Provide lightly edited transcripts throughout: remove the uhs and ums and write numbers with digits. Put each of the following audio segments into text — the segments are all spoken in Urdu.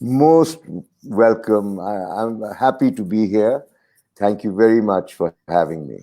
Most welcome. I'm happy to be here. Thank you very much for having me.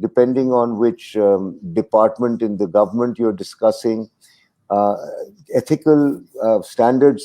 depending on which department in the government you're discussing, ethical standards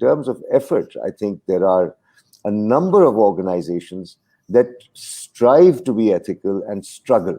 terms of effort, I think there are a number of organizations that strive to be ethical and struggle,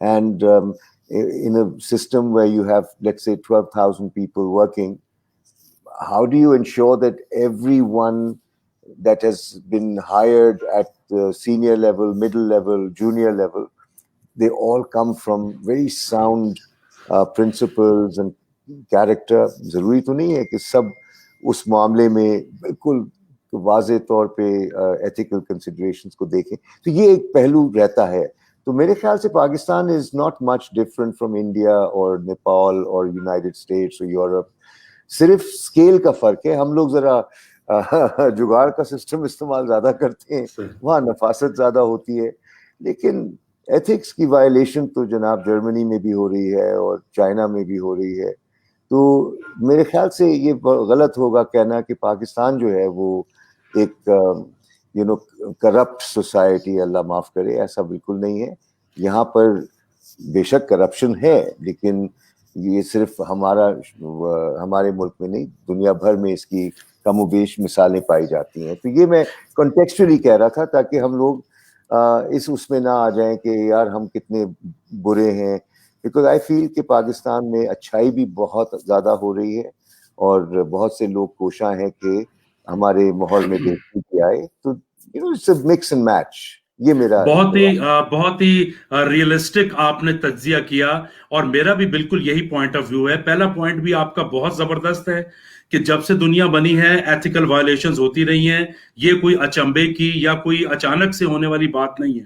And in a system where you have, let's say, 12,000 people working, how do you ensure that everyone that has been hired at the senior level, middle level, junior level, they all come from very sound principles and character. ضروری تو نہیں ہے کہ سب اس معاملے میں بالکل واضح طور پہ ایتھیکل کنسیڈریشنز کو دیکھیں. تو یہ ایک پہلو رہتا ہے. تو میرے خیال سے Pakistan is not much different from India اور نیپال اور یونائٹیڈ اسٹیٹس اور یورپ. صرف اسکیل کا فرق ہے. ہم لوگ ذرا جگاڑ کا سسٹم استعمال زیادہ کرتے ہیں, وہاں نفاست زیادہ ہوتی ہے. لیکن ایتھکس کی وائلیشن تو جناب جرمنی میں بھی ہو رہی ہے اور چائنا میں بھی ہو رہی ہے. تو میرے خیال سے یہ غلط ہوگا کہنا کہ پاکستان جو ہے وہ ایک کرپٹ سوسائٹی, اللہ معاف کرے, ایسا بالکل نہیں ہے. یہاں پر بے شک کرپشن ہے, لیکن یہ صرف ہمارے ملک میں نہیں, دنیا بھر میں اس کی کم و بیش مثالیں پائی جاتی ہیں. تو یہ میں کنٹیکسچولی کہہ رہا تھا تاکہ ہم لوگ اس میں نہ آ جائیں کہ یار ہم کتنے برے ہیں. بیکاز آئی فیل کہ پاکستان میں اچھائی بھی بہت زیادہ ہو رہی ہے اور بہت سے لوگ کوشاں ہیں کہ ہمارے ماحول میں بہتری کی آئے. تو it's a mix and match. یہ میرا بہت ہی ریئلسٹک آپ نے تجزیہ کیا, اور میرا بھی بالکل یہی پوائنٹ آف ویو ہے. پہلا پوائنٹ بھی آپ کا بہت زبردست ہے کہ جب سے دنیا بنی ہے ایتھیکل وائلیشنز ہوتی رہی ہیں. یہ کوئی اچنبے کی یا کوئی اچانک سے ہونے والی بات نہیں ہے.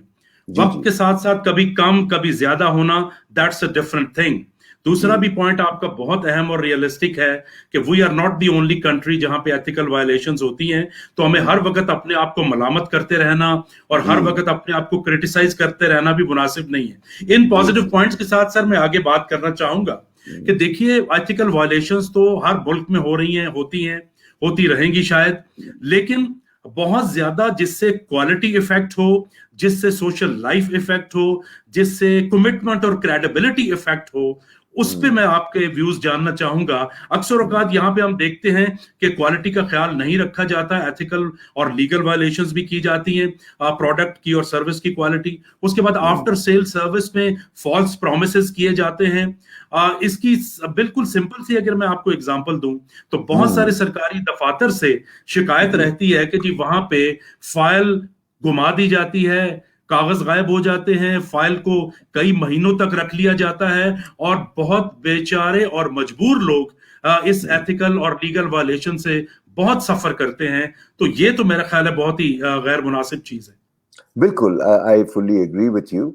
وقت کے ساتھ ساتھ کبھی کم کبھی زیادہ ہونا, دیٹس اے ڈفرنٹ تھنگ. دوسرا بھی پوائنٹ آپ کا بہت اہم اور ریئلسٹک ہے کہ we are not the only country جہاں پہ ایتھیکل وائلیشنز ہوتی ہیں. تو ہمیں ہر وقت اپنے آپ کو ملامت کرتے رہنا اور ہر وقت اپنے آپ کو کرٹیسائز کرتے رہنا بھی مناسب نہیں ہے. ان پازیٹیو پوائنٹس کے ساتھ سر میں آگے بات کرنا چاہوں گا کہ دیکھیے ایتھیکل وائلیشنز تو ہر ملک میں ہو رہی ہیں, ہوتی رہیں گی شاید, لیکن بہت زیادہ جس سے کوالٹی ایفیکٹ ہو, جس سے سوشل لائف ایفیکٹ ہو, جس سے کمٹمنٹ اور کریڈیبلٹی ایفیکٹ ہو, اس پہ میں آپ کے ویوز جاننا چاہوں گا. اکثر اوقات یہاں پہ ہم دیکھتے ہیں کہ کوالٹی کا خیال نہیں رکھا جاتا, ایتھیکل اور لیگل وائلیشنز بھی کی جاتی ہیں پروڈکٹ کی اور سروس کی کوالٹی. اس کے بعد آفٹر سیل سروس میں فالس پرومسز کیے جاتے ہیں. اس کی بالکل سمپل سی اگر میں آپ کو اگزامپل دوں تو بہت سارے سرکاری دفاتر سے شکایت رہتی ہے کہ جی وہاں پہ فائل گما دی جاتی ہے, کاغذ غائب ہو جاتے ہیں, فائل کو کئی مہینوں تک رکھ لیا جاتا ہے, اور بہت بیچارے اور مجبور لوگ اس ایتھیکل اور لیگل وائلیشن سے بہت سفر کرتے ہیں. تو یہ تو میرا خیال ہے بہت ہی غیر مناسب چیز ہے. بالکل, آئی فلی ایگری وتھ یو.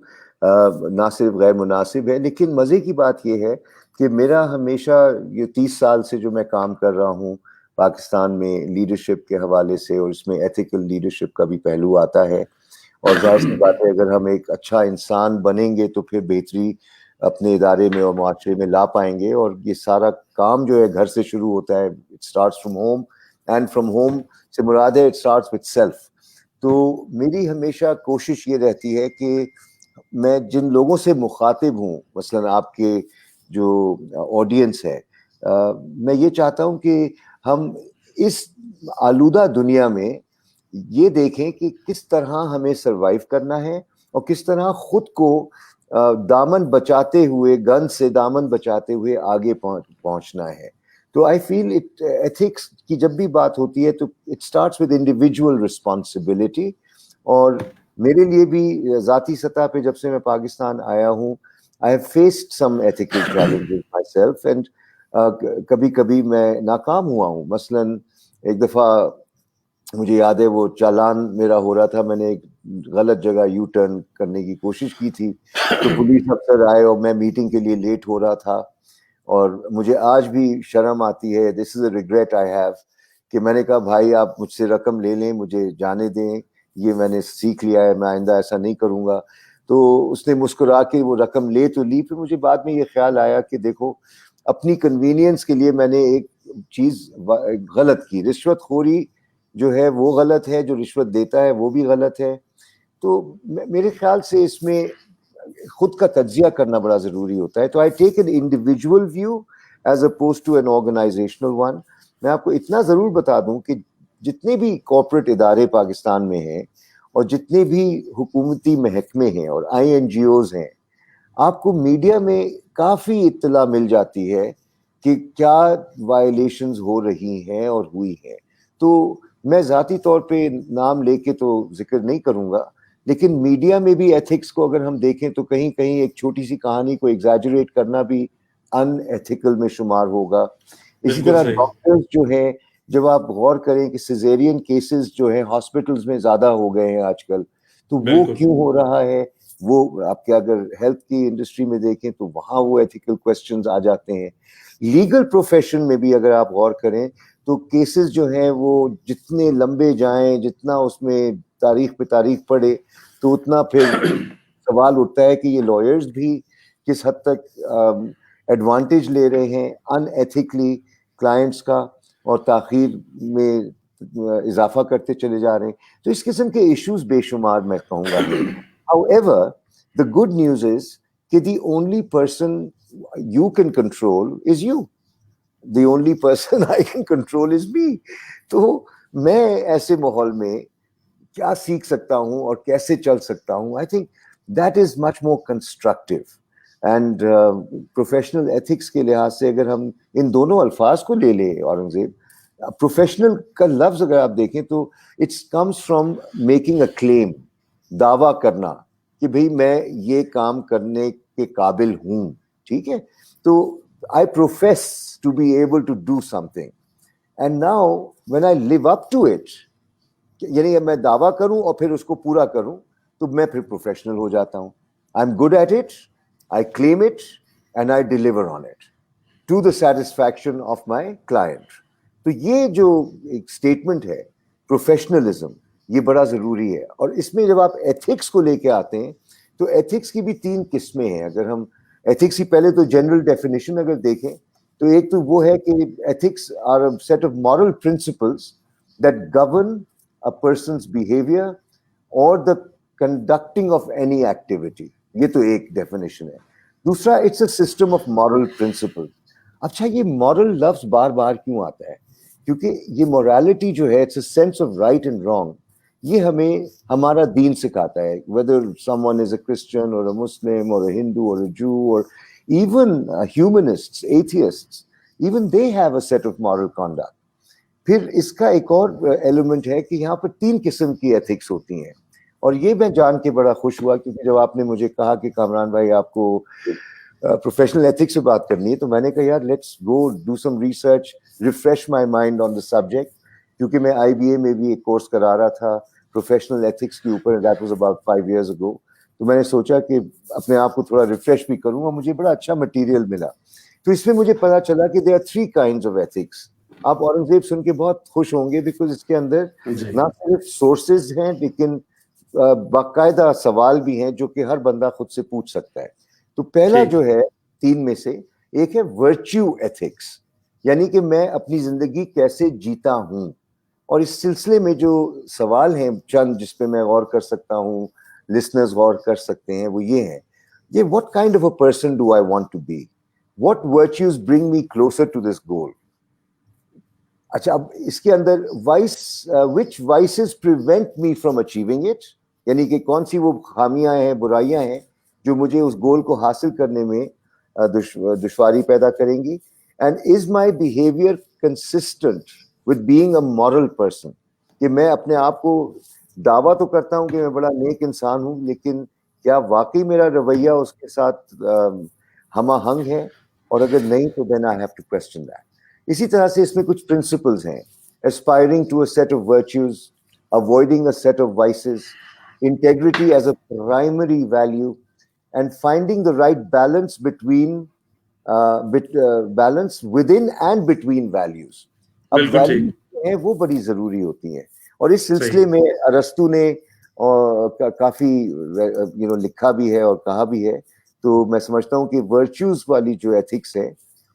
نہ صرف غیر مناسب ہے, لیکن مزے کی بات یہ ہے کہ میرا ہمیشہ یہ 30 سال سے جو میں کام کر رہا ہوں پاکستان میں لیڈرشپ کے حوالے سے, اور اس میں ایتھیکل لیڈرشپ کا بھی پہلو آتا ہے. اور ظاہر سی بات ہے اگر ہم ایک اچھا انسان بنیں گے تو پھر بہتری اپنے ادارے میں اور معاشرے میں لا پائیں گے. اور یہ سارا کام جو ہے گھر سے شروع ہوتا ہے. It starts from home, and from home سے مراد ہے اٹ اسٹارٹس وتھ سیلف. تو میری ہمیشہ کوشش یہ رہتی ہے کہ میں جن لوگوں سے مخاطب ہوں, مثلا آپ کے جو آڈینس ہے, میں یہ چاہتا ہوں کہ ہم اس آلودہ دنیا میں یہ دیکھیں کہ کس طرح ہمیں سروائیو کرنا ہے اور کس طرح خود کو دامن بچاتے ہوئے, گن سے دامن بچاتے ہوئے آگے پہنچنا ہے. تو آئی فیل ایتھکس کی جب بھی بات ہوتی ہے تو it starts with individual responsibility. اور میرے لیے بھی ذاتی سطح پہ جب سے میں پاکستان آیا ہوں, I have faced some ethical challenges my self, and کبھی کبھی میں ناکام ہوا ہوں. مثلاً ایک دفعہ مجھے یاد ہے وہ چالان میرا ہو رہا تھا, میں نے ایک غلط جگہ یو ٹرن کرنے کی کوشش کی تھی, تو پولیس افسر آئے اور میں میٹنگ کے لیے لیٹ ہو رہا تھا. اور مجھے آج بھی شرم آتی ہے, دس از اے ریگریٹ آئی ہیو, کہ میں نے کہا بھائی آپ مجھ سے رقم لے لیں, مجھے جانے دیں, یہ میں نے سیکھ لیا ہے, میں آئندہ ایسا نہیں کروں گا. تو اس نے مسکرا کے وہ رقم لے تو لی. پھر مجھے بعد میں یہ خیال آیا کہ دیکھو اپنی کنوینئنس کے لیے میں نے ایک چیز غلط کی. رشوت خوری جو ہے وہ غلط ہے, جو رشوت دیتا ہے وہ بھی غلط ہے. تو میرے خیال سے اس میں خود کا تجزیہ کرنا بڑا ضروری ہوتا ہے. تو I take an individual view as opposed to an organisational one. میں آپ کو اتنا ضرور بتا دوں کہ جتنے بھی کارپوریٹ ادارے پاکستان میں ہیں اور جتنے بھی حکومتی محکمے ہیں اور INGOs ہیں, آپ کو میڈیا میں کافی اطلاع مل جاتی ہے کہ کیا وائلیشنز ہو رہی ہیں اور ہوئی ہیں. تو میں ذاتی طور پہ نام لے کے تو ذکر نہیں کروں گا, لیکن میڈیا میں بھی ایتھکس کو اگر ہم دیکھیں تو کہیں کہیں ایک چھوٹی سی کہانی کو ایگزیجریٹ کرنا بھی ان ایتھیکل میں شمار ہوگا. اسی طرح ڈاکٹرز جو ہیں, جب آپ غور کریں کہ سیزیرین کیسز جو ہیں ہاسپٹلز میں زیادہ ہو گئے ہیں آج کل, تو وہ کیوں ہو رہا ہے؟ وہ آپ کے اگر ہیلتھ کی انڈسٹری میں دیکھیں تو وہاں وہ ایتھیکل کوسچنز آ جاتے ہیں. لیگل پروفیشن میں بھی اگر آپ غور کریں تو کیسز جو ہیں وہ جتنے لمبے جائیں, جتنا اس میں تاریخ پہ تاریخ پڑے, تو اتنا پھر سوال اٹھتا ہے کہ یہ لائرز بھی کس حد تک ایڈوانٹیج لے رہے ہیں ان ایتھیکلی کلائنٹس کا, اور تاخیر میں اضافہ کرتے چلے جا رہے ہیں. تو اس قسم کے ایشوز بے شمار میں کہوں گا. However, the good news is کہ the only person you can control is you. The only person I can control is me. تو میں ایسے ماحول میں کیا سیکھ سکتا ہوں اور کیسے چل سکتا ہوں, I think that is much more constructive. And professional ethics کے لحاظ سے اگر ہم ان دونوں الفاظ کو لے لیں اورنگزیب, پروفیشنل کا لفظ اگر آپ دیکھیں تو it's comes from making a claim, دعویٰ کرنا کہ بھئی میں یہ کام کرنے کے قابل ہوں. ٹھیک ہے, تو I profess to be able to do something, and now when I live up to it, یعنی میں دعویٰ کروں اور پھر اس کو پورا کروں, تو میں پھر پروفیشنل ہو جاتا ہوں. I am good at it, I claim it and I deliver on it to the satisfaction of my client. تو یہ جو ایک اسٹیٹمنٹ ہے پروفیشنلزم, یہ بڑا ضروری ہے. اور اس میں جب آپ ایتھکس کو لے کے آتے ہیں تو ایتھکس کی بھی 3 قسمیں ہیں. اگر ہم ایتھکس کی پہلے تو جنرل ڈیفینیشن اگر دیکھیں تو ایک تو وہ ہے کہ ethics are a set of moral principles that govern a person's behaviour اور the conducting of any activity. یہ تو ایک ڈیفینیشن ہے. دوسرا, it's a system of moral principle. اچھا, یہ مورل لفظ بار بار کیوں آتا ہے؟ کیونکہ یہ مورالٹی جو ہے, it's a sense of right and wrong, یہ ہمیں ہمارا دین سکھاتا ہے. whether someone is a Christian or a Muslim or a Hindu or a Jew or even humanists, atheists, even they have a set of moral conduct. پھر اس کا ایک اور ایلیمنٹ ہے کہ یہاں پر 3 قسم کی ایتھکس ہوتی ہیں. اور یہ میں جان کے بڑا خوش ہوا کیونکہ جب آپ نے مجھے کہا کہ کامران بھائی آپ کو پروفیشنل ایتھکس سے بات کرنی ہے, تو میں نے کہا یار let's go do some research, refresh my mind on the subject. کیونکہ میں IBA میں بھی ایک کورس کرا رہا تھا پروفیشنل ایتھکس کے اوپر, that was about 5 years ago. تو میں نے سوچا کہ اپنے آپ کو تھوڑا ریفریش بھی کروں, اور مجھے بڑا اچھا مٹیریل ملا. تو اس میں مجھے پتا چلا کہ there are 3 kinds of ethics. آپ اورنگزیب سن کے بہت خوش ہوں گے بیکاز اس کے اندر نہ صرف سورسز ہیں لیکن باقاعدہ سوال بھی ہیں جو کہ ہر بندہ خود سے پوچھ سکتا ہے. تو پہلا جو ہے 3 میں سے ایک ہے ورچیو ایتھکس, یعنی کہ میں اپنی زندگی کیسے جیتا ہوں. اور اس سلسلے میں جو سوال ہیں چند جس پہ میں غور کر سکتا ہوں, لسنرز غور کر سکتے ہیں, وہ یہ ہیں یہ what kind of a person do I want to be? What virtues bring me closer to this goal? اچھا, اب اس کے اندر which vices prevent me from achieving it, یعنی کہ کون سی وہ خامیاں ہیں, برائیاں ہیں جو مجھے اس گول کو حاصل کرنے میں دشواری پیدا کریں گی. And is my behaviour consistent with being a moral person, کہ میں اپنے آپ کو دعویٰ تو کرتا ہوں کہ میں بڑا نیک انسان ہوں, لیکن کیا واقعی میرا رویہ اس کے ساتھ ہم آہنگ ہے, اور اگر نہیں تو then I have to question that. اسی طرح سے اس میں کچھ پرنسپلز ہیں, aspiring to a set of virtues, avoiding a set of vices, integrity as a primary value, and finding the right balance between balance within and between values. اب values ہیں وہ بڑی ضروری ہوتی ہیں, اور اس سلسلے میں ارسطو نے کافی لکھا بھی ہے اور کہا بھی ہے. تو میں سمجھتا ہوں کہ ورچوز والی جو ایتھکس ہے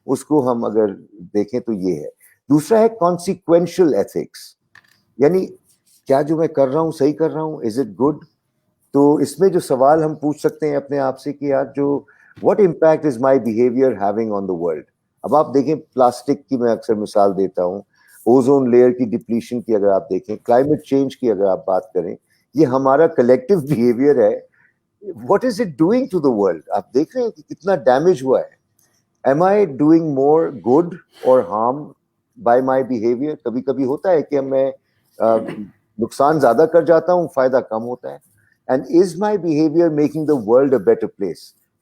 اس کو ہم اگر دیکھیں تو یہ ہے. دوسرا ہے consequential ethics, یعنی کیا جو میں کر رہا ہوں صحیح کر رہا ہوں, از اٹ گڈ. تو اس میں جو سوال ہم پوچھ سکتے ہیں اپنے آپ سے کہ یار جو what impact is my behaviour having on the world. اب آپ دیکھیں پلاسٹک کی میں اکثر مثال دیتا ہوں, اوزون لیئر کی ڈپلیشن کی اگر آپ دیکھیں, کلائمیٹ چینج کی اگر آپ بات کریں, یہ ہمارا کلیکٹیو بیہیویئر ہے. What is it doing to the world? آپ دیکھ رہے ہیں کہ کتنا ڈیمیج ہوا ہے. Am I doing more good or harm by my behaviour? کبھی کبھی ہوتا ہے کہ میں نقصان زیادہ کر جاتا ہوں, فائدہ کم ہوتا ہے. and is my behavior making the world a better place.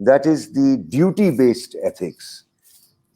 that is the duty based ethics.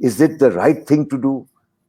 is it the right thing to do?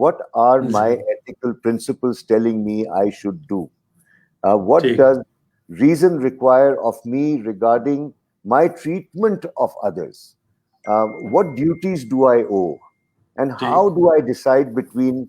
what are my ethical principles telling me I should do? What does reason require of me regarding my treatment of others? What duties do I owe? And how do I decide between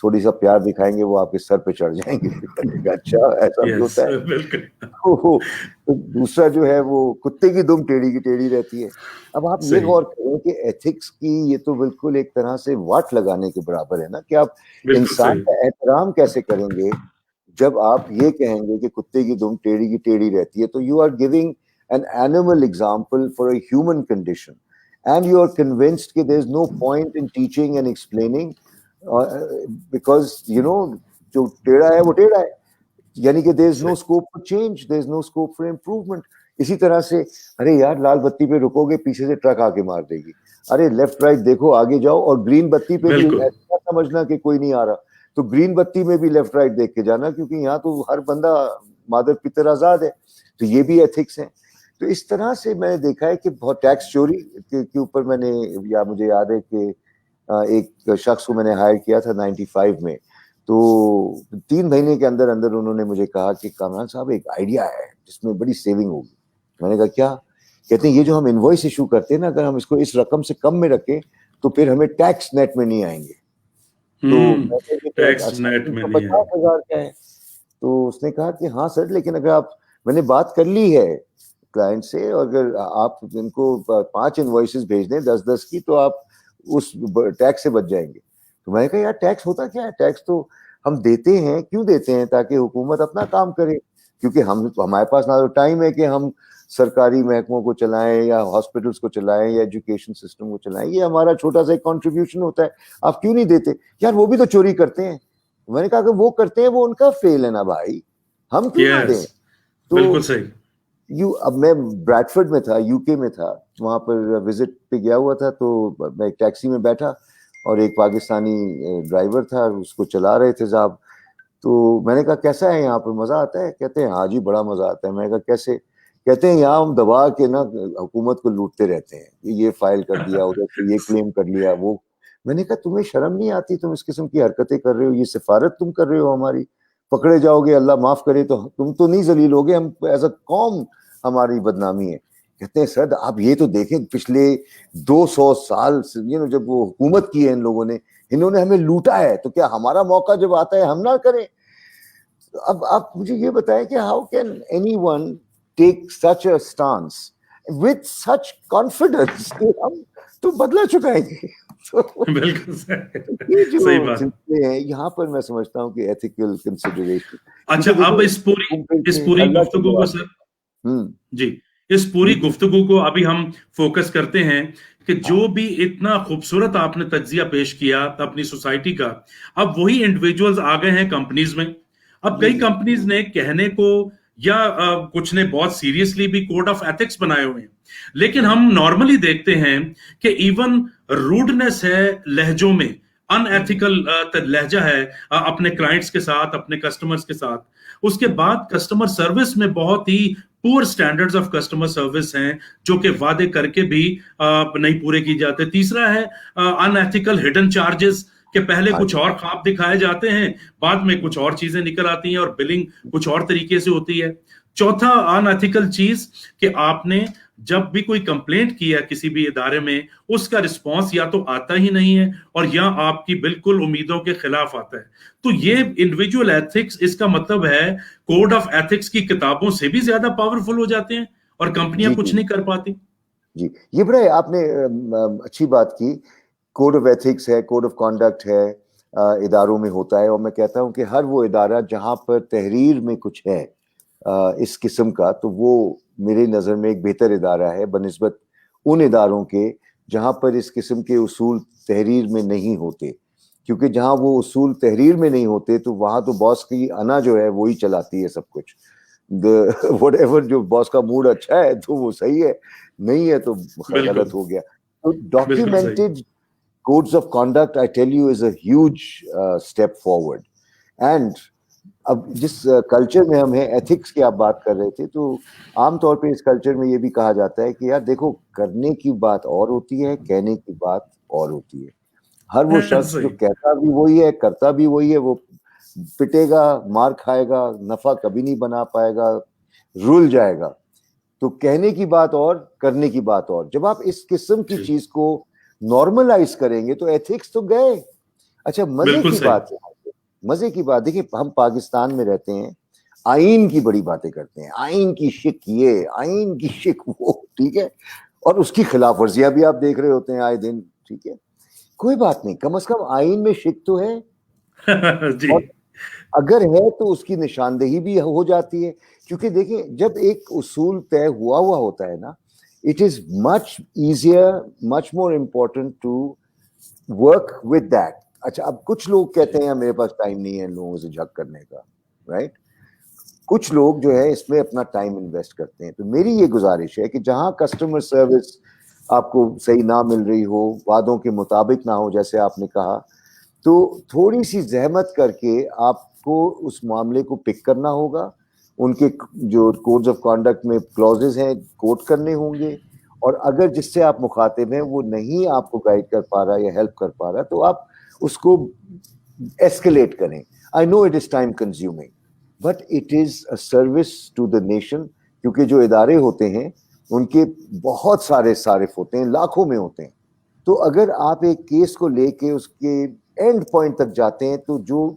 تھوڑی سا پیار دکھائیں گے وہ آپ کے سر پہ چڑھ جائیں گے. اچھا ایسا بھی ہوتا ہے. بالکل. دوسرا جو ہے وہ کتے کی دم ٹیڑھی کی ٹیڑھی رہتی ہے. اب آپ یہ غور کریں کہ ایتھکس کی یہ تو بالکل ایک طرح سے واٹ لگانے کے برابر ہے نا, کہ آپ انسان کا احترام کیسے کریں گے جب آپ یہ کہیں گے کہ کتے کی دم ٹیڑھی کی ٹیڑھی رہتی ہے. تو you are giving an animal example for a human condition, and you are convinced that there is no point in teaching and explaining, because you know jo teda hai wo teda hai, yani ki there is no scope for change, there is no scope for improvement. اسی طرح سے ارے یار لال بتی پہ رکو گے پیچھے سے ٹرک آ کے مار دے گی, ارے لیفٹ رائٹ دیکھو آگے جاؤ, اور گرین بتی پہ بھی ایسا سمجھنا کہ کوئی نہیں آ رہا تو گرین بتی میں بھی لیفٹ رائٹ دیکھ کے جانا, کیونکہ یہاں تو ہر بندہ مادر پتر آزاد ہے. تو یہ بھی ایتھکس ہیں. تو اس طرح سے میں نے دیکھا ہے کہ بہت ٹیکس چوری کے اوپر میں نے, یا مجھے یاد ہے کہ ایک شخص کو میں نے ہائر کیا تھا 95 میں, تو 3 مہینے کے اندر اندر انہوں نے مجھے کہا کہ کامران صاحب ایک آئیڈیا ہے جس میں بڑی سیونگ ہوگی. میں نے کہا کیا؟ کہتے ہیں یہ جو ہم انوائس ایشو کرتے ہیں نا, اگر ہم اس کو اس رقم سے کم میں رکھیں تو پھر ہمیں ٹیکس نیٹ میں نہیں آئیں گے. تو ٹیکس نیٹ میں نہیں 50,000 کا ہے. تو اس نے کہا کہ ہاں سر, لیکن اگر آپ, میں نے بات کر لی ہے کلائنٹ سے, اگر آپ ان کو 5 انوائسز بھیج دیں 10-10 کی تو آپ اس ٹیکس سے بچ جائیں گے. تو میں نے کہا یار ٹیکس ہوتا کیا ہے؟ ٹیکس تو ہم دیتے ہیں, کیوں دیتے ہیں؟ تاکہ حکومت اپنا کام کرے, کیونکہ ہمارے پاس نہ تو ٹائم ہے کہ ہم سرکاری محکموں کو چلائیں یا ہاسپٹلس کو چلائیں یا ایجوکیشن سسٹم کو چلائیں. یہ ہمارا چھوٹا سا ایک کنٹریبیوشن ہوتا ہے, آپ کیوں نہیں دیتے؟ یار وہ بھی تو چوری کرتے ہیں. میں نے کہا کہ وہ کرتے ہیں, وہ ان کا فیل ہے نا بھائی, ہم کیوں نہ دیں؟ تو بالکل صحیح. اب میں بریڈفورڈ میں تھا, یو کے میں تھا, وہاں پر وزٹ پہ گیا ہوا تھا. تو میں ایک ٹیکسی میں بیٹھا اور ایک پاکستانی ڈرائیور تھا, اس کو چلا رہے تھے صاحب. تو میں نے کہا کیسا ہے یہاں پر, مزہ آتا ہے؟ کہتے ہیں ہاں جی بڑا مزہ آتا ہے. میں نے کہا کیسے؟ کہتے ہیں یہاں ہم دبا کے نا حکومت کو لوٹتے رہتے ہیں, یہ فائل کر دیا, ادھر سے یہ کلیم کر لیا, وہ. میں نے کہا تمہیں شرم نہیں آتی؟ تم اس قسم کی حرکتیں کر رہے ہو, یہ سفارت تم کر رہے ہو ہماری, پکڑے جاؤ گے اللہ معاف کرے تو تم تو نہیں ذلیل ہوگے, ہم ایز اے قوم ہماری بدنامی ہے. کہتے ہیں سر آپ یہ تو دیکھیں پچھلے 200 سال جب وہ حکومت کی ہے ان لوگوں نے, انہوں نے ہمیں لوٹا ہے, تو کیا ہمارا موقع جب آتا ہے ہم نہ کریں؟ اب آپ مجھے یہ بتائیں کہ how can any one take such a stance with such confidence کہ ہم تو بدلہ چکائیں گے. بالکل یہ جو صحیح بات سلسلے ہیں یہاں پر میں سمجھتا ہوں کہ ایتھیکل کنسیڈریشن. اچھا اب اس پوری گفتگو کو سر جی اس پوری گفتگو کو ابھی ہم فوکس کرتے ہیں کہ جو بھی اتنا خوبصورت آپ نے تجزیہ پیش کیا اپنی سوسائٹی کا, اب وہی انڈیویجولز آ گئے ہیں کمپنیز میں. اب کئی کمپنیز نے کہنے کو یا کچھ نے بہت سیریسلی بھی کوڈ آف ایتھکس بنائے ہوئے ہیں, لیکن ہم نارملی دیکھتے ہیں کہ ایون روڈنس ہے لہجوں میں, ان ایتھیکل لہجہ ہے اپنے کلائنٹس کے ساتھ, اپنے کسٹمرز کے ساتھ. اس کے بعد کسٹمر سروس میں بہت ہی پور سٹینڈرڈز آف کسٹمر سروس ہیں جو کہ وعدے کر کے بھی نہیں پورے کی جاتے. تیسرا ہے ان ایتھیکل ہڈن چارجز, کہ پہلے کچھ اور خواب دکھائے جاتے ہیں, بعد میں کچھ اور چیزیں نکل آتی ہیں اور بلنگ کچھ اور طریقے سے ہوتی ہے. چوتھا ان ایتھیکل چیز کہ آپ نے جب بھی کوئی کمپلینٹ کیا کسی بھی ادارے میں, اس کا رسپانس یا تو آتا ہی نہیں ہے اور یا آپ کی بالکل امیدوں کے خلاف آتا ہے. تو یہ انڈیویجول ایتھکس, اس کا مطلب ہے کوڈ آف ایتھکس کی کتابوں سے بھی زیادہ پاورفل ہو جاتے ہیں اور کمپنیاں کچھ نہیں کر پاتی. جی یہ بڑے آپ نے اچھی بات کی. کوڈ آف ایتھکس ہے, کوڈ آف کانڈکٹ ہے, اداروں میں ہوتا ہے, اور میں کہتا ہوں کہ ہر وہ ادارہ جہاں پر تحریر میں کچھ ہے اس قسم کا, تو وہ میرے نظر میں ایک بہتر ادارہ ہے بنسبت ان اداروں کے جہاں پر اس قسم کے اصول تحریر میں نہیں ہوتے. کیونکہ جہاں وہ اصول تحریر میں نہیں ہوتے تو وہاں تو باس کی انا جو ہے وہی چلاتی ہے سب کچھ. وٹ ایور جو باس کا موڈ اچھا ہے تو وہ صحیح ہے, نہیں ہے تو غلط ہو گیا. تو documented codes of conduct, I tell you, is a huge step forward. And اب جس کلچر میں ہم ہیں, ایتھکس کی آپ بات کر رہے تھے, تو عام طور پہ اس کلچر میں یہ بھی کہا جاتا ہے کہ یار دیکھو کرنے کی بات اور ہوتی ہے, کہنے کی بات اور ہوتی ہے. ہر وہ شخص جو کہتا بھی وہی ہے, کرتا بھی وہی ہے, وہ پٹے گا, مار کھائے گا, نفع کبھی نہیں بنا پائے گا, رول جائے گا. تو کہنے کی بات اور کرنے کی بات اور. جب آپ اس قسم کی چیز کو نارملائز کریں گے تو ایتھکس تو گئے. اچھا مزے کی بات ہے مزے کی بات دیکھیں, ہم پاکستان میں رہتے ہیں, آئین کی بڑی باتیں کرتے ہیں, آئین کی شک یہ, آئین کی شک وہ, ٹھیک ہے, اور اس کی خلاف ورزیاں بھی آپ دیکھ رہے ہوتے ہیں آئے دن, ٹھیک ہے. کوئی بات نہیں, کم از کم آئین میں شک تو ہے, جی اور اگر ہے تو اس کی نشاندہی بھی ہو جاتی ہے. کیونکہ دیکھیں جب ایک اصول طے ہوا ہوتا ہے نا, it is much easier, much more important to work with that. اچھا, اب کچھ لوگ کہتے ہیں میرے پاس ٹائم نہیں ہے لوگوں سے جھگ کرنے کا, رائٹ. کچھ لوگ جو ہے اس میں اپنا ٹائم انویسٹ کرتے ہیں. تو میری یہ گزارش ہے کہ جہاں کسٹمر سروس آپ کو صحیح نہ مل رہی ہو, وعدوں کے مطابق نہ ہو جیسے آپ نے کہا, تو تھوڑی سی زحمت کر کے آپ کو اس معاملے کو پک کرنا ہوگا. ان کے جو کوڈز آف کانڈکٹ میں کلوزز ہیں کوٹ کرنے ہوں گے, اور اگر جس سے آپ مخاطب ہیں وہ نہیں آپ کو گائیڈ کر پا رہا یا ہیلپ کر پا رہا تو آپ اس کو ایسکیلیٹ کریں. I know it is time consuming but it is a service to the nation, کیونکہ جو ادارے ہوتے ہیں ان کے بہت سارے صارف ہوتے ہیں, لاکھوں میں ہوتے ہیں. تو اگر آپ ایک کیس کو لے کے اس کے اینڈ پوائنٹ تک جاتے ہیں تو جو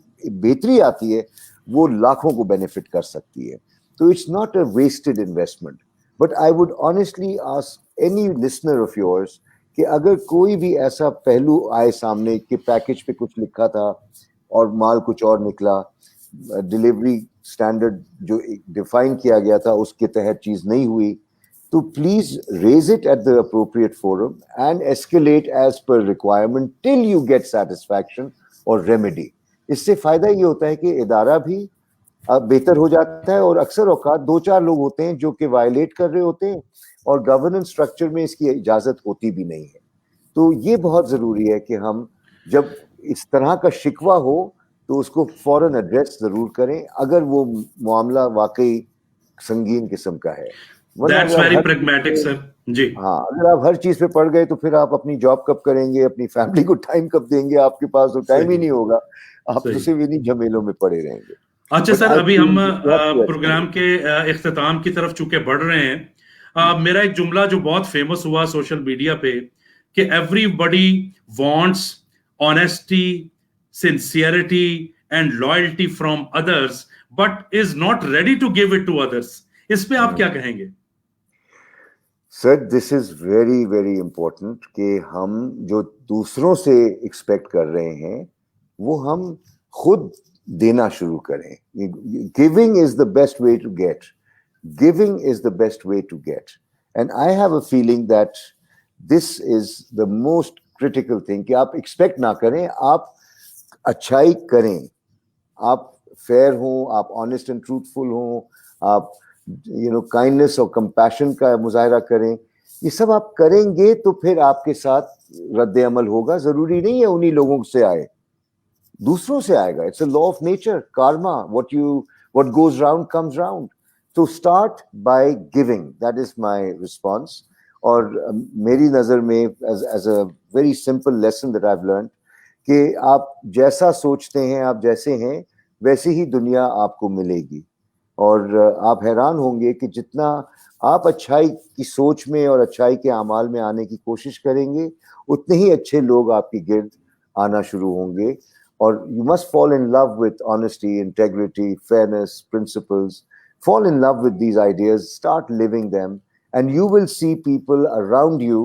بہتری آتی ہے وہ لاکھوں کو بینیفٹ کر سکتی ہے. تو it's not a wasted investment. But I would honestly ask any listener of yours کہ اگر کوئی بھی ایسا پہلو آئے سامنے کہ پیکج پہ کچھ لکھا تھا اور مال کچھ اور نکلا, ڈلیوری اسٹینڈرڈ جو ڈیفائن کیا گیا تھا اس کے تحت چیز نہیں ہوئی, تو please raise it at the appropriate forum and escalate as per requirement till you get satisfaction اور ریمیڈی. اس سے فائدہ یہ ہوتا ہے کہ ادارہ بھی بہتر ہو جاتا ہے, اور اکثر اوقات 2-4 لوگ ہوتے ہیں جو کہ وائلیٹ کر رہے ہوتے ہیں اور گورننس اسٹرکچر میں اس کی اجازت ہوتی بھی نہیں ہے. تو یہ بہت ضروری ہے کہ ہم جب اس طرح کا شکوہ ہو تو اس کو فوراً ایڈریس ضرور کریں اگر وہ معاملہ واقعی سنگین قسم کا ہے. دیٹس ویری پریگمیٹک سر. جی ہاں, اگر آپ ہر چیز پہ پڑ گئے تو پھر آپ اپنی جاب کب کریں گے, اپنی فیملی کو ٹائم کب دیں گے, آپ کے پاس تو ٹائم ہی نہیں ہوگا, آپ تو صرف انہیں جھمیلوں میں پڑے رہیں گے. اچھا سر, ابھی ہم پروگرام کے اختتام کی طرف چونکہ بڑھ رہے ہیں, میرا ایک جملہ جو بہت فیمس ہوا سوشل میڈیا پہ کہ everybody wants honesty, sincerity and loyalty from others but is not ready to give it to others, اس پہ آپ کیا کہیں گے؟ Sir this is very very important کہ ہم جو دوسروں سے ایکسپیکٹ کر رہے ہیں وہ ہم خود دینا شروع کریں. Giving is the best way to get, giving is the best way to get. And I have a feeling that this is the most critical thing کہ آپ ایکسپیکٹ نہ کریں, آپ اچھائی کریں, آپ فیئر ہوں, آپ آنیسٹ اینڈ ٹروتھفل ہوں, آپ کائنڈنس اور کمپیشن کا مظاہرہ کریں. یہ سب آپ کریں گے تو پھر آپ کے ساتھ رد عمل ہوگا. ضروری نہیں ہے انہی لوگوں سے آئے, دوسروں سے آئے گا. It's a law of nature, karma, what goes round comes round. So start by giving. That is my response. اور میری نظر میں as a very simple lesson that I've learned کہ آپ جیسا سوچتے ہیں, آپ جیسے ہیں ویسے ہی دنیا آپ کو ملے گی. اور آپ حیران ہوں گے کہ جتنا آپ اچھائی کی سوچ میں اور اچھائی کے اعمال میں آنے کی کوشش کریں گے اتنے ہی اچھے لوگ آپ کی گرد آنا شروع ہوں گے. اور you must fall in love with honesty, integrity, fairness, principles. Fall in love with these ideas, start living them, and you will see people around you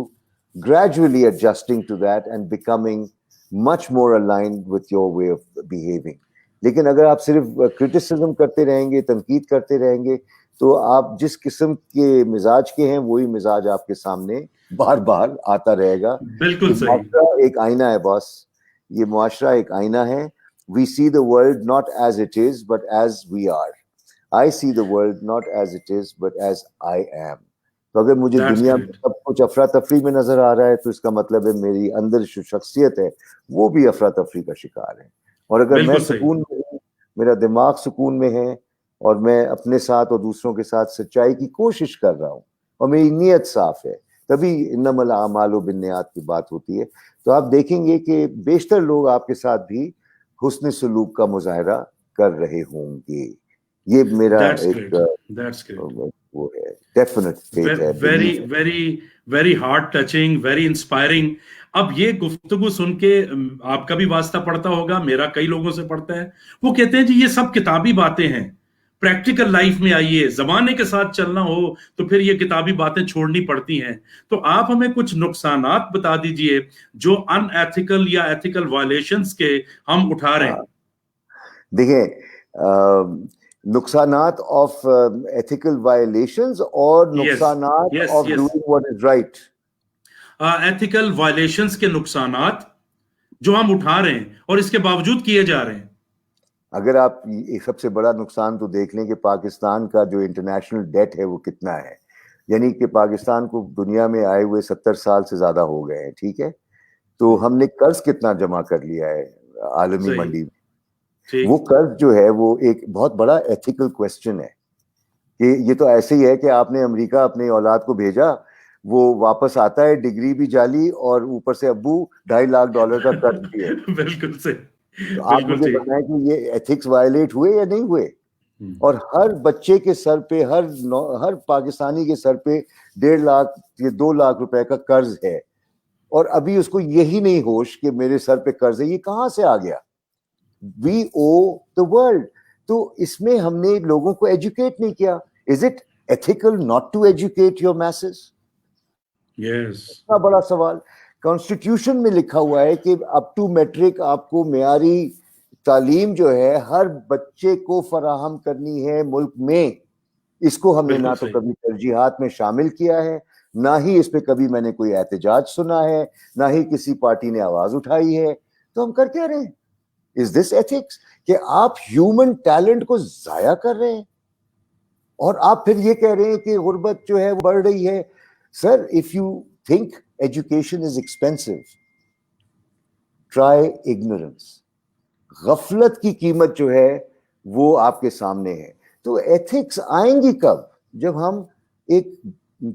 gradually adjusting to that and becoming much more aligned with your way of behaving. لیکن اگر آپ صرف کرٹیسزم کرتے رہیں گے, تنقید کرتے رہیں گے, تو آپ جس قسم کے مزاج کے ہیں وہی مزاج آپ کے سامنے بار بار آتا رہے گا. بالکل صحیح. معاشرہ ایک آئینہ ہے باس, یہ معاشرہ ایک آئینہ ہے. We see the world not as it is but as we are. I see the world not as it is but as I am. تو اگر مجھے دنیا میں سب کچھ افراتفری میں نظر آ رہا ہے تو اس کا مطلب ہے میری اندر جو شخصیت ہے وہ بھی افراتفری کا شکار ہے. اور اگر میں سکون میں ہوں, میرا دماغ سکون میں ہے, اور میں اپنے ساتھ اور دوسروں کے ساتھ سچائی کی کوشش کر رہا ہوں اور میری نیت صاف ہے, تبھی انما الاعمال بالنیات کی بات ہوتی ہے. تو آپ دیکھیں گے کہ بیشتر لوگ آپ کے ساتھ بھی حسن سلوک کا مظاہرہ کر رہے ہوں گے. یہ میرا That's ایک great. That's great. وہ ہے ڈیفینٹ فیتھ ہے, ویری belief ہے. Very very heart touching, very inspiring. اب یہ گفتگو سن کے آپ کا بھی واسطہ پڑتا ہوگا, میرا کئی لوگوں سے پڑتا ہے. وہ کہتے ہیں جی یہ سب کتابی باتیں ہیں, پریکٹیکل لائف میں آئیے, زمانے کے ساتھ چلنا ہو تو پھر یہ کتابی باتیں چھوڑنی پڑتی ہیں. تو آپ ہمیں کچھ نقصانات بتا دیجئے جو ان ایتھیکل یا ایتھیکل وائلیشنز کے ہم اٹھا رہے ہیں. دیکھیں نقصانات آف ایتھیکل وائلیشنز اور نقصانات of doing what is right. Ethical violations کے نقصانات جو ہم اٹھا رہے ہیں اور اس کے باوجود کیے جا رہے ہیں. اگر آپ سب سے بڑا نقصان تو دیکھ لیں کہ پاکستان کا جو انٹرنیشنل ڈیٹ ہے وہ کتنا ہے. یعنی کہ پاکستان کو دنیا میں آئے ہوئے 70 سال سے زیادہ ہو گئے ہیں, ٹھیک ہے, تو ہم نے قرض کتنا جمع کر لیا ہے عالمی منڈی میں. وہ قرض جو ہے وہ ایک بہت بڑا ایتھیکل کوسچن ہے کہ یہ تو ایسے ہی ہے کہ آپ نے امریکہ اپنے اولاد کو بھیجا, وہ واپس آتا ہے ڈگری بھی جعلی اور اوپر سے ابو $2.5 کا قرض بھی ہے. بالکل صحیح. تو آپ مجھے بتائیں کہ یہ ایتھکس وائلیٹ ہوئے یا نہیں ہوئے. اور ہر بچے کے سر پہ, ہر پاکستانی کے سر پہ 1.5 لاکھ یا 2 لاکھ روپے کا قرض ہے, اور ابھی اس کو یہی نہیں ہوش کہ میرے سر پہ قرض ہے, یہ کہاں سے آ گیا. We owe the world. تو اس میں ہم نے لوگوں کو ایجوکیٹ نہیں کیا. Is it ethical not to educate your masses? Yes. اتنا بڑا سوال. کانسٹیٹیوشن میں لکھا ہوا ہے کہ اپ ٹو میٹرک آپ کو معیاری تعلیم جو ہے ہر بچے کو فراہم کرنی ہے ملک میں. اس کو ہم نے نہ تو کبھی ترجیحات میں شامل کیا ہے, نہ ہی اس پہ کبھی میں نے کوئی احتجاج سنا ہے, نہ ہی کسی پارٹی نے آواز اٹھائی ہے. تو ہم کر کیا رہے ہیں؟ Is this ethics کہ آپ ہیومن ٹیلنٹ کو ضائع کر رہے ہیں اور آپ پھر یہ کہہ رہے ہیں کہ غربت جو ہے وہ بڑھ رہی ہے. سر, if you think education is expensive, try ignorance. غفلت کی قیمت جو ہے وہ آپ کے سامنے ہے. تو ایتھکس آئیں گی کب؟ جب ہم ایک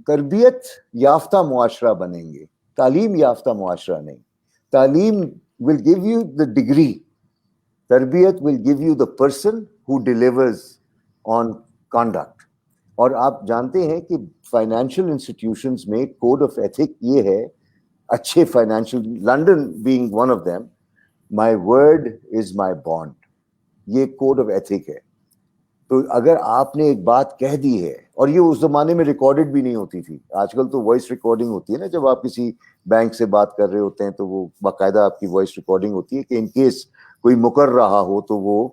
تربیت یافتہ معاشرہ بنیں گے, تعلیم یافتہ معاشرہ نہیں. تعلیم will give you the degree. تربیت will give you the person who delivers on conduct. اور آپ جانتے ہیں کہ فائنینشیل انسٹیٹیوشنز میں کوڈ آف ایتھک یہ ہے, اچھے financial, London being one of them, my word is my bond. یہ کوڈ آف ایتھک ہے. تو اگر آپ نے ایک بات کہہ دی ہے, اور یہ اس زمانے میں ریکارڈڈ بھی نہیں ہوتی تھی, آج کل تو وائس ریکارڈنگ ہوتی ہے نا, جب آپ کسی بینک سے بات کر رہے ہوتے ہیں تو وہ باقاعدہ آپ کی وائس ریکارڈنگ ہوتی ہے کہ ان کیس کوئی مکر رہا ہو تو وہ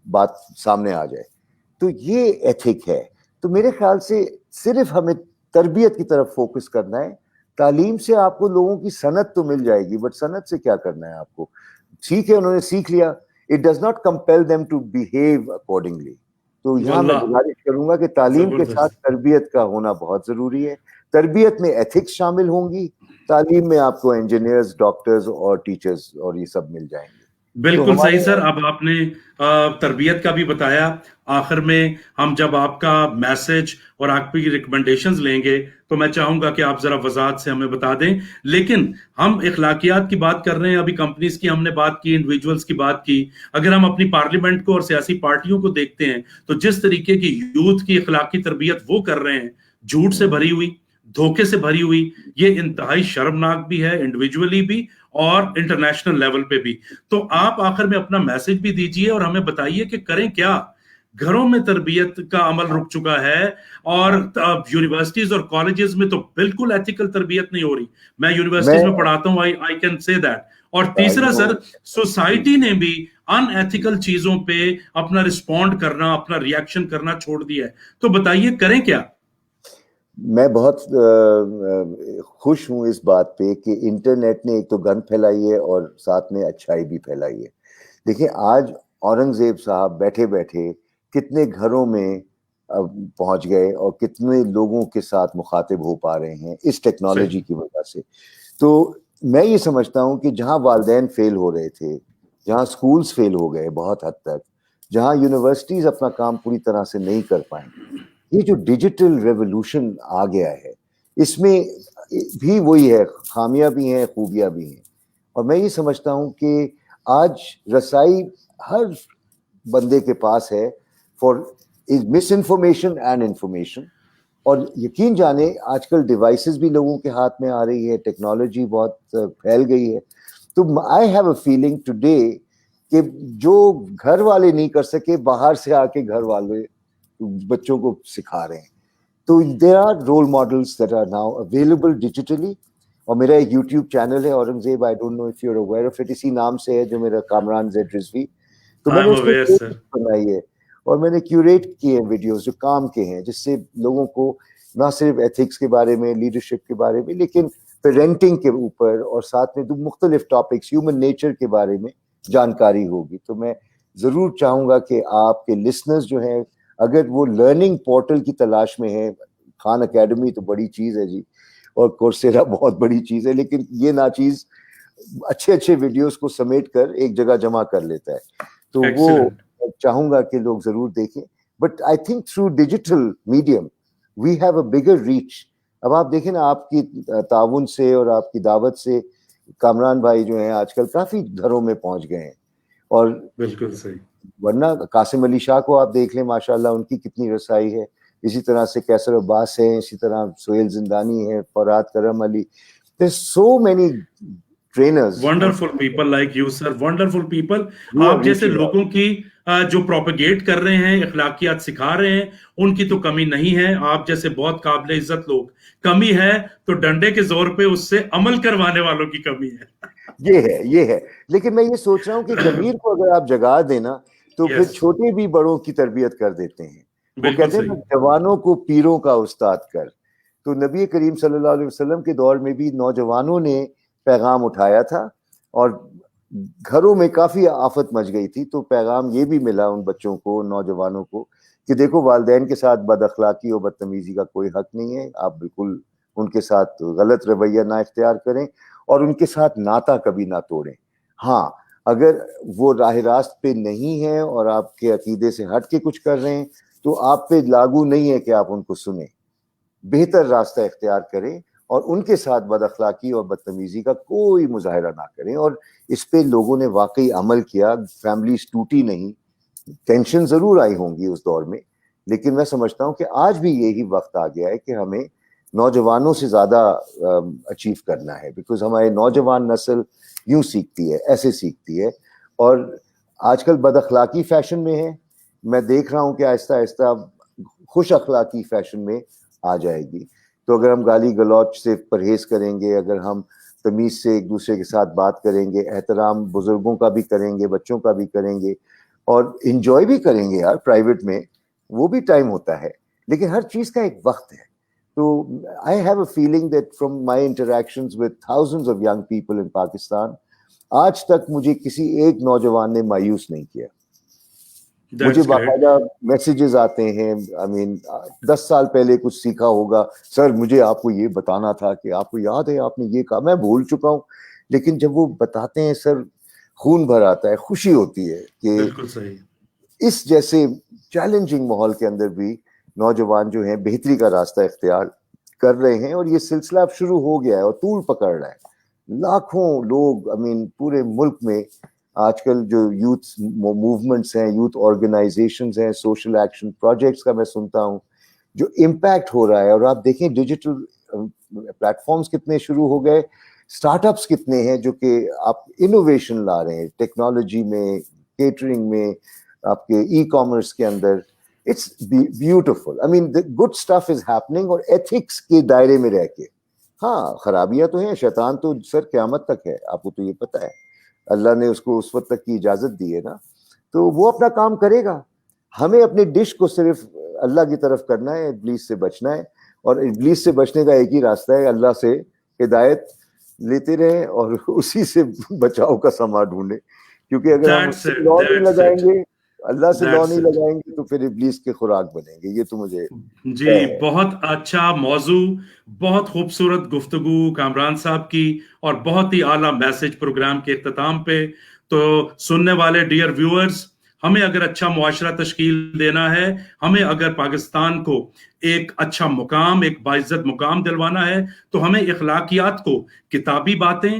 بات سامنے آ جائے. تو یہ ایتھک ہے. تو میرے خیال سے صرف ہمیں تربیت کی طرف فوکس کرنا ہے. تعلیم سے آپ کو لوگوں کی صنعت تو مل جائے گی, بٹ صنعت سے کیا کرنا ہے آپ کو؟ ٹھیک ہے, انہوں نے سیکھ لیا, it does not compel them to behave accordingly. تو یہاں میں گزارش کروں گا کہ تعلیم کے ساتھ تربیت کا ہونا بہت ضروری ہے. تربیت میں ایتھکس شامل ہوں گی, تعلیم میں آپ کو انجینئرز, ڈاکٹرز اور ٹیچرز اور یہ سب مل جائیں گے. بالکل صحیح سر. اب آپ نے تربیت کا بھی بتایا. آخر میں ہم جب آپ کا میسج اور آپ کی ریکمنڈیشنز لیں گے تو میں چاہوں گا کہ آپ ذرا وضاحت سے ہمیں بتا دیں. لیکن ہم اخلاقیات کی بات کر رہے ہیں, ابھی کمپنیز کی ہم نے بات کی, انڈیویجولز کی بات کی. اگر ہم اپنی پارلیمنٹ کو اور سیاسی پارٹیوں کو دیکھتے ہیں تو جس طریقے کی یوتھ کی اخلاقی تربیت وہ کر رہے ہیں, جھوٹ سے بھری ہوئی, دھوکے سے بھری ہوئی, یہ انتہائی شرمناک بھی ہے, انڈیویجولی بھی اور انٹرنیشنل لیول پہ بھی. تو آپ آخر میں اپنا میسج بھی دیجئے اور ہمیں بتائیے کہ کریں کیا. گھروں میں تربیت کا عمل رک چکا ہے اور یونیورسٹیز اور کالجز میں تو بالکل ایتھیکل تربیت نہیں ہو رہی. میں یونیورسٹیز میں پڑھاتا ہوں, آئی کین سے دیٹ. اور تیسرا سر, سوسائٹی نے بھی ان ایتھیکل چیزوں پہ اپنا رسپونڈ کرنا, اپنا ریاکشن کرنا چھوڑ دیا ہے. تو بتائیے کریں کیا. میں بہت خوش ہوں اس بات پہ کہ انٹرنیٹ نے ایک تو گند پھیلائی ہے اور ساتھ میں اچھائی بھی پھیلائی ہے. دیکھیں آج اورنگزیب صاحب بیٹھے بیٹھے کتنے گھروں میں پہنچ گئے اور کتنے لوگوں کے ساتھ مخاطب ہو پا رہے ہیں اس ٹیکنالوجی کی وجہ سے. تو میں یہ سمجھتا ہوں کہ جہاں والدین فیل ہو رہے تھے, جہاں سکولز فیل ہو گئے بہت حد تک, جہاں یونیورسٹیز اپنا کام پوری طرح سے نہیں کر پائیں, یہ جو ڈیجیٹل ریولوشن آ گیا ہے اس میں بھی وہی ہے, خامیاں بھی ہیں خوبیاں بھی ہیں. اور میں یہ سمجھتا ہوں کہ آج رسائی ہر بندے کے پاس ہے, for miss information and information. اور یقین جانے آج کل ڈیوائسز بھی لوگوں کے ہاتھ میں آ رہی ہے, ٹیکنالوجی بہت پھیل گئی ہے. تو آئی ہیو اے فیلنگ ٹوڈے کہ جو گھر والے نہیں کر سکے, باہر سے آ کے گھر والے بچوں کو سکھا رہے ہیں. تو there are role models that are now available digitally. اور میرا ایک یوٹیوب چینل ہے Aurangzeb, I don't know if you are aware of it, اسی نام سے ہے جو میرا, کامران زیڈ رضوی. تو میں نے اس کو بنائی ہے اور میں نے کیوریٹ کیے ہیں ویڈیوز جو کام کے ہیں, جس سے لوگوں کو نہ صرف ایتھکس کے بارے میں, لیڈرشپ کے بارے میں, لیکن پیرنٹنگ کے اوپر اور ساتھ میں مختلف ٹاپکس ہیومن نیچر کے بارے میں جانکاری ہوگی. تو میں ضرور چاہوں گا کہ آپ کے لسنرز جو ہیں, اگر وہ لرننگ پورٹل کی تلاش میں ہیں, خان اکیڈمی تو بڑی چیز ہے جی, اور کورسیرا بہت بڑی چیز ہے, لیکن یہ ناچیز اچھے ویڈیوز کو سمیٹ کر ایک جگہ جمع کر لیتا ہے. تو وہ چاہوں گا کہ لوگ ضرور دیکھیں. But I think through digital medium we have a bigger reach. اب آپ دیکھیں نا, آپ کی تعاون سے اور آپ کی دعوت سے کامران بھائی جو ہیں آج کل کافی گھروں میں پہنچ گئے ہیں. اور بالکل صحیح, ورنہ قاسم علی شاہ کو آپ دیکھ لیں, ماشاءاللہ ان کی کتنی رسائی ہے. اسی طرح سے کیسر عباس ہیں, اسی طرح سہیل زندانی ہے, فرحات کرم علی. There's so many trainers. wonderful people like you sir, wonderful people. آپ جیسے لوگوں کی جو پروپیگیٹ کر رہے ہیں, اخلاقیات سکھا رہے ہیں, ان کی تو کمی نہیں ہے. آپ جیسے بہت قابل عزت لوگ, کمی ہے تو ڈنڈے کے زور پہ اس سے عمل کروانے والوں کی کمی ہے. یہ ہے. لیکن میں یہ سوچ رہا ہوں کہ ضمیر کو اگر آپ جگا دینا تو پھر چھوٹے بھی بڑوں کی تربیت کر دیتے ہیں. وہ کہتے ہیں جوانوں کو پیروں کا استاد کر. تو نبی کریم صلی اللہ علیہ وسلم کے دور میں بھی نوجوانوں نے پیغام اٹھایا تھا, اور گھروں میں کافی آفت مچ گئی تھی. تو پیغام یہ بھی ملا ان بچوں کو, نوجوانوں کو, کہ دیکھو والدین کے ساتھ بد اخلاقی اور بدتمیزی کا کوئی حق نہیں ہے. آپ بالکل ان کے ساتھ غلط رویہ نہ اختیار کریں, اور ان کے ساتھ ناطا کبھی نہ توڑیں. ہاں, اگر وہ راہ راست پہ نہیں ہیں اور آپ کے عقیدے سے ہٹ کے کچھ کر رہے ہیں تو آپ پہ لاگو نہیں ہے کہ آپ ان کو سنیں. بہتر راستہ اختیار کریں اور ان کے ساتھ بد اخلاقی اور بدتمیزی کا کوئی مظاہرہ نہ کریں. اور اس پہ لوگوں نے واقعی عمل کیا, فیملیز ٹوٹی نہیں. ٹینشن ضرور آئی ہوں گی اس دور میں, لیکن میں سمجھتا ہوں کہ آج بھی یہی وقت آ گیا ہے کہ ہمیں نوجوانوں سے زیادہ اچیو کرنا ہے, بیکاز ہمارے نوجوان نسل یوں سیکھتی ہے, ایسے سیکھتی ہے. اور آج کل بد اخلاقی فیشن میں ہے. میں دیکھ رہا ہوں کہ آہستہ آہستہ خوش اخلاقی فیشن میں آ جائے گی. تو اگر ہم گالی گلوچ سے پرہیز کریں گے, اگر ہم تمیز سے ایک دوسرے کے ساتھ بات کریں گے, احترام بزرگوں کا بھی کریں گے, بچوں کا بھی کریں گے, اور انجوائے بھی کریں گے یار پرائیویٹ میں, وہ بھی ٹائم ہوتا ہے, لیکن ہر چیز کا ایک وقت ہے. تو I have a feeling that from my interactions with thousands of young people in Pakistan, آج تک مجھے کسی ایک نوجوان نے مایوس نہیں کیا. مجھے باقاعدہ میسیجز آتے ہیں, I mean 10 سال پہلے کچھ سیکھا ہوگا, سر مجھے آپ کو یہ بتانا تھا کہ آپ کو یاد ہے آپ نے یہ کہا, میں بھول چکا ہوں. لیکن جب وہ بتاتے ہیں سر, خون بھر آتا ہے, خوشی ہوتی ہے کہ بالکل صحیح, اس جیسے چیلنجنگ ماحول کے اندر بھی نوجوان جو ہیں بہتری کا راستہ اختیار کر رہے ہیں. اور یہ سلسلہ اب شروع ہو گیا ہے اور طول پکڑ رہا ہے. لاکھوں لوگ, I mean پورے ملک میں آج کل جو یوتھ موومنٹس ہیں, یوتھ آرگنائزیشنز ہیں, سوشل ایکشن پروجیکٹس کا میں سنتا ہوں جو امپیکٹ ہو رہا ہے. اور آپ دیکھیں ڈیجیٹل پلیٹ فارمز کتنے شروع ہو گئے, اسٹارٹ اپس کتنے ہیں جو کہ آپ انوویشن لا رہے ہیں ٹیکنالوجی میں, کیٹرنگ میں, آپ کے ای کامرس کے اندر. It's beautiful. I mean, the good stuff is happening, اور ethics کے دائرے میں رہ کے. ہاں خرابیاں تو ہیں, شیطان تو سر قیامت تک ہے, آپ کو تو یہ پتہ ہے, اللہ نے اس کو اس وقت تک کی اجازت دی ہے نا, تو وہ اپنا کام کرے گا. ہمیں اپنے ڈش کو صرف اللہ کی طرف کرنا ہے, ابلیس سے بچنا ہے. اور ابلیس سے بچنے کا ایک ہی راستہ ہے, اللہ سے ہدایت لیتے رہیں اور اسی سے بچاؤ کا سامان ڈھونڈیں. کیونکہ اگر ہم لا نہیں لگائیں گے, اللہ سے لا نہیں لگائیں گے, تو پھر ابلیس کے خوراک بنیں گے. یہ تو مجھے جی بہت اچھا موضوع, بہت خوبصورت گفتگو کامران صاحب کی, اور بہت ہی اعلیٰ میسج پروگرام کے اختتام پہ. تو سننے والے ڈیئر ویورز, ہمیں اگر اچھا معاشرہ تشکیل دینا ہے, ہمیں اگر پاکستان کو ایک اچھا مقام, ایک باعزت مقام دلوانا ہے, تو ہمیں اخلاقیات کو کتابی باتیں,